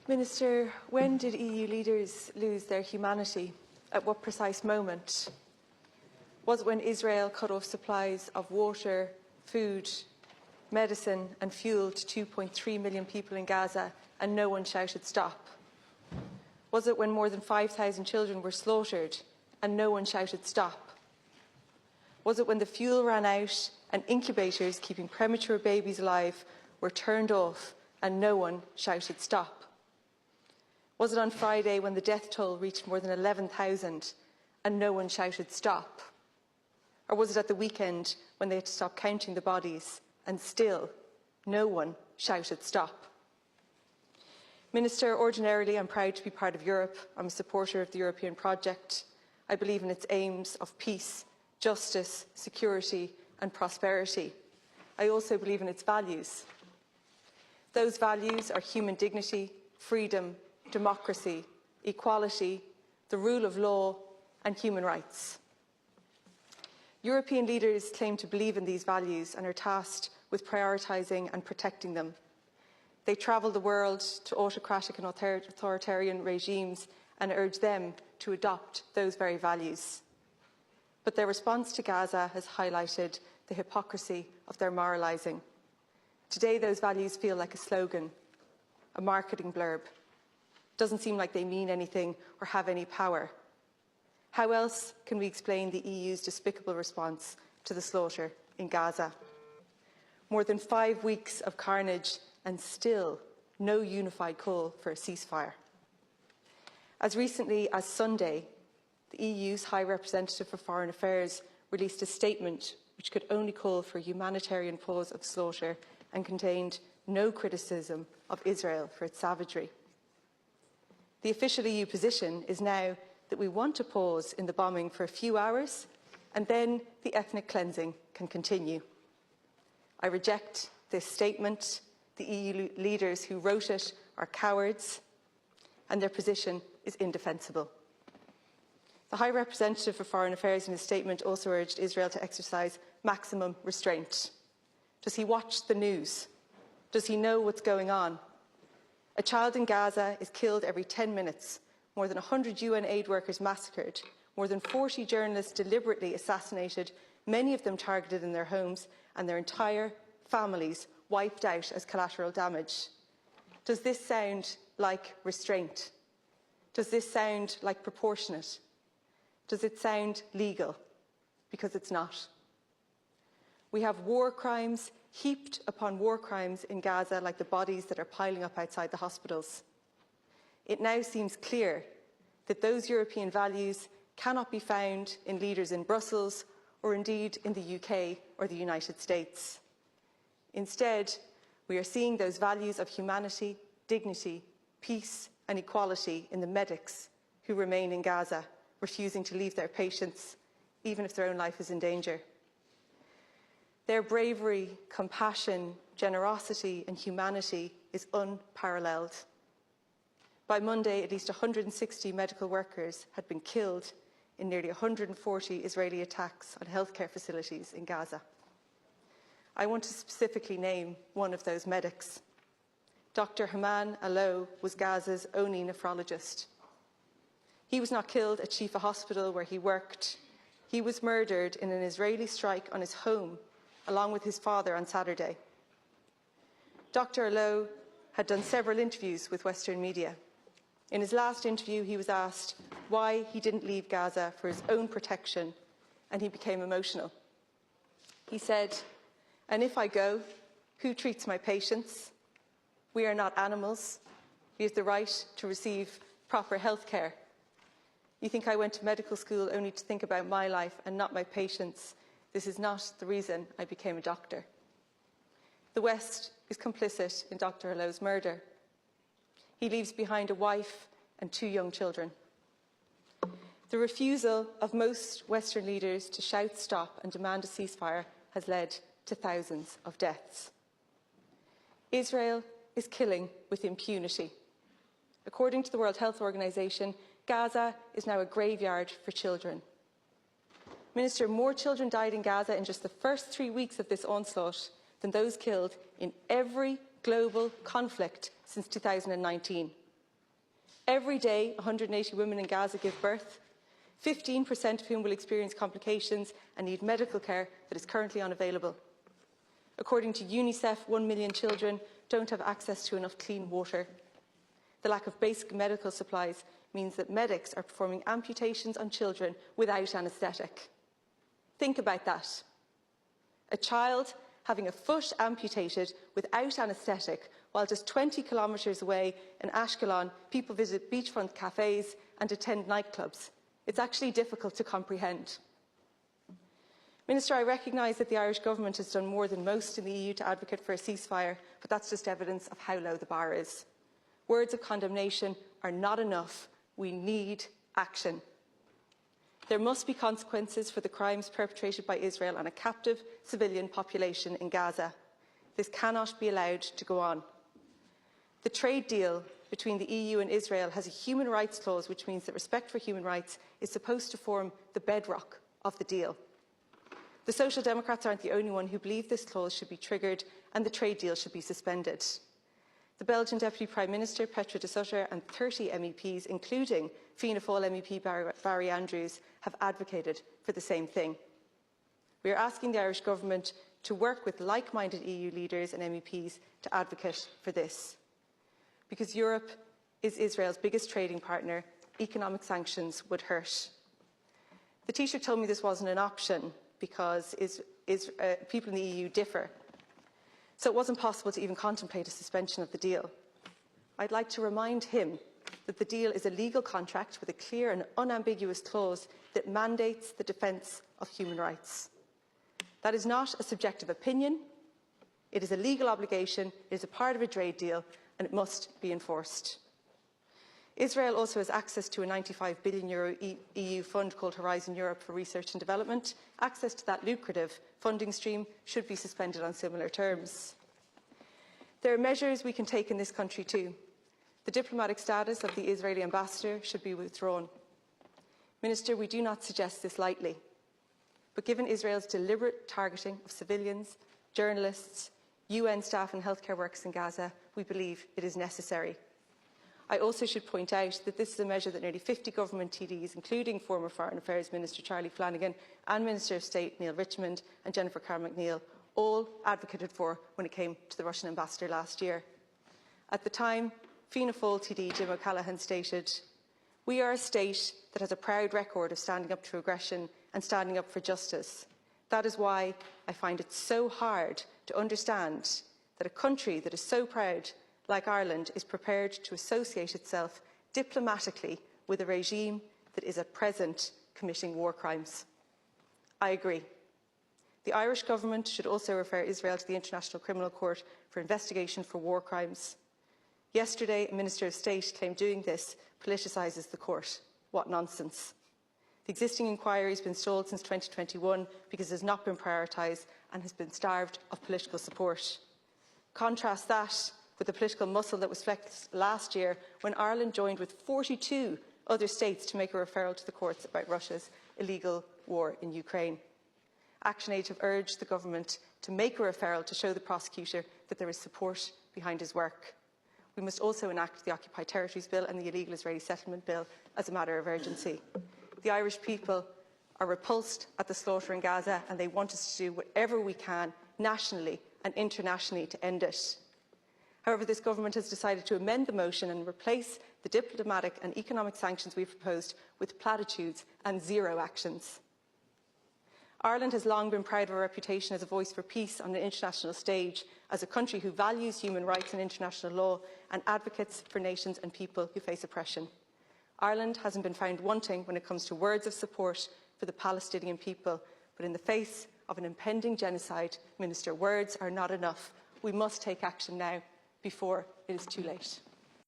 Minister, when did EU leaders lose their humanity? At what precise moment? Was it when Israel cut off supplies of water, food, medicine and fuel to 2.3 million people in Gaza and no one shouted stop? Was it when more than 5,000 children were slaughtered and no one shouted stop? Was it when the fuel ran out and incubators keeping premature babies alive were turned off and no one shouted stop? Was it on Friday when the death toll reached more than 11,000 and no one shouted stop? Or was it at the weekend when they had to stop counting the bodies and still no one shouted stop? Minister, ordinarily I'm proud to be part of Europe. I'm a supporter of the European project. I believe in its aims of peace, justice, security and prosperity. I also believe in its values. Those values are human dignity, freedom, democracy, equality, the rule of law and human rights. European leaders claim to believe in these values and are tasked with prioritising and protecting them. They travel the world to autocratic and authoritarian regimes and urge them to adopt those very values. But their response to Gaza has highlighted the hypocrisy of their moralising. Today, those values feel like a slogan, a marketing blurb. Doesn't seem like they mean anything or have any power. How else can we explain the EU's despicable response to the slaughter in Gaza? More than 5 weeks of carnage and still no unified call for a ceasefire. As recently as Sunday, the EU's High Representative for Foreign Affairs released a statement which could only call for a humanitarian pause of slaughter and contained no criticism of Israel for its savagery. The official EU position is now that we want to pause in the bombing for a few hours and then the ethnic cleansing can continue. I reject this statement. The EU leaders who wrote it are cowards and their position is indefensible. The High Representative for Foreign Affairs in his statement also urged Israel to exercise maximum restraint. Does he watch the news? Does he know what's going on? A child in Gaza is killed every 10 minutes, more than 100 UN aid workers massacred, more than 40 journalists deliberately assassinated, many of them targeted in their homes, and their entire families wiped out as collateral damage. Does this sound like restraint? Does this sound like proportionate? Does it sound legal? Because it's not. We have war crimes heaped upon war crimes in Gaza, like the bodies that are piling up outside the hospitals. It now seems clear that those European values cannot be found in leaders in Brussels or indeed in the UK or the United States. Instead, we are seeing those values of humanity, dignity, peace and equality in the medics who remain in Gaza, refusing to leave their patients, even if their own life is in danger. Their bravery, compassion, generosity and humanity is unparalleled. By Monday, at least 160 medical workers had been killed in nearly 140 Israeli attacks on healthcare facilities in Gaza. I want to specifically name one of those medics. Dr. Haman Alo was Gaza's only nephrologist. He was not killed at Shifa Hospital where he worked. He was murdered in an Israeli strike on his home, along with his father on Saturday. Dr. Alo had done several interviews with Western media. In his last interview, he was asked why he didn't leave Gaza for his own protection, and he became emotional. He said, "And if I go, who treats my patients? We are not animals. We have the right to receive proper health care. You think I went to medical school only to think about my life and not my patients? This is not the reason I became a doctor." The West is complicit in Dr. Alo's murder. He leaves behind a wife and 2 young children. The refusal of most Western leaders to shout stop and demand a ceasefire has led to thousands of deaths. Israel is killing with impunity. According to the World Health Organization, Gaza is now a graveyard for children. Minister, more children died in Gaza in just the first 3 weeks of this onslaught than those killed in every global conflict since 2019. Every day, 180 women in Gaza give birth, 15% of whom will experience complications and need medical care that is currently unavailable. According to UNICEF, 1 million children don't have access to enough clean water. The lack of basic medical supplies means that medics are performing amputations on children without anaesthetic. Think about that. A child having a foot amputated without anaesthetic, while just 20 kilometres away in Ashkelon, people visit beachfront cafes and attend nightclubs. It's actually difficult to comprehend. Minister, I recognise that the Irish Government has done more than most in the EU to advocate for a ceasefire, but that's just evidence of how low the bar is. Words of condemnation are not enough. We need action. There must be consequences for the crimes perpetrated by Israel on a captive civilian population in Gaza. This cannot be allowed to go on. The trade deal between the EU and Israel has a human rights clause, which means that respect for human rights is supposed to form the bedrock of the deal. The Social Democrats aren't the only one who believe this clause should be triggered and the trade deal should be suspended. The Belgian Deputy Prime Minister, Petra de Sutter, and 30 MEPs, including Fianna Fáil MEP Barry Andrews, have advocated for the same thing. We are asking the Irish Government to work with like-minded EU leaders and MEPs to advocate for this. Because Europe is Israel's biggest trading partner, economic sanctions would hurt. The Taoiseach told me this wasn't an option because people in the EU differ. So it wasn't possible to even contemplate a suspension of the deal. I'd like to remind him that the deal is a legal contract with a clear and unambiguous clause that mandates the defence of human rights. That is not a subjective opinion. It is a legal obligation, it is a part of a trade deal, and it must be enforced. Israel also has access to a €95 billion EU fund called Horizon Europe for Research and Development. Access to that lucrative funding stream should be suspended on similar terms. There are measures we can take in this country too. The diplomatic status of the Israeli ambassador should be withdrawn. Minister, we do not suggest this lightly, but given Israel's deliberate targeting of civilians, journalists, UN staff and healthcare workers in Gaza, we believe it is necessary. I also should point out that this is a measure that nearly 50 government TDs, including former Foreign Affairs Minister Charlie Flanagan and Minister of State Neil Richmond and Jennifer Carr-McNeill, all advocated for when it came to the Russian ambassador last year. At the time, Fianna Fáil TD Jim O'Callaghan stated, "We are a state that has a proud record of standing up to aggression and standing up for justice. That is why I find it so hard to understand that a country that is so proud like Ireland is prepared to associate itself diplomatically with a regime that is at present committing war crimes." I agree. The Irish Government should also refer Israel to the International Criminal Court for investigation for war crimes. Yesterday, a Minister of State claimed doing this politicises the court. What nonsense. The existing inquiry has been stalled since 2021 because it has not been prioritised and has been starved of political support. Contrast that with the political muscle that was flexed last year when Ireland joined with 42 other states to make a referral to the courts about Russia's illegal war in Ukraine. ActionAid have urged the government to make a referral to show the prosecutor that there is support behind his work. We must also enact the Occupied Territories Bill and the Illegal Israeli Settlement Bill as a matter of urgency. The Irish people are repulsed at the slaughter in Gaza and they want us to do whatever we can nationally and internationally to end it. However, this government has decided to amend the motion and replace the diplomatic and economic sanctions we've proposed with platitudes and zero actions. Ireland has long been proud of our reputation as a voice for peace on the international stage, as a country who values human rights and international law and advocates for nations and people who face oppression. Ireland hasn't been found wanting when it comes to words of support for the Palestinian people, but in the face of an impending genocide, Minister, words are not enough. We must take action now before it is too late.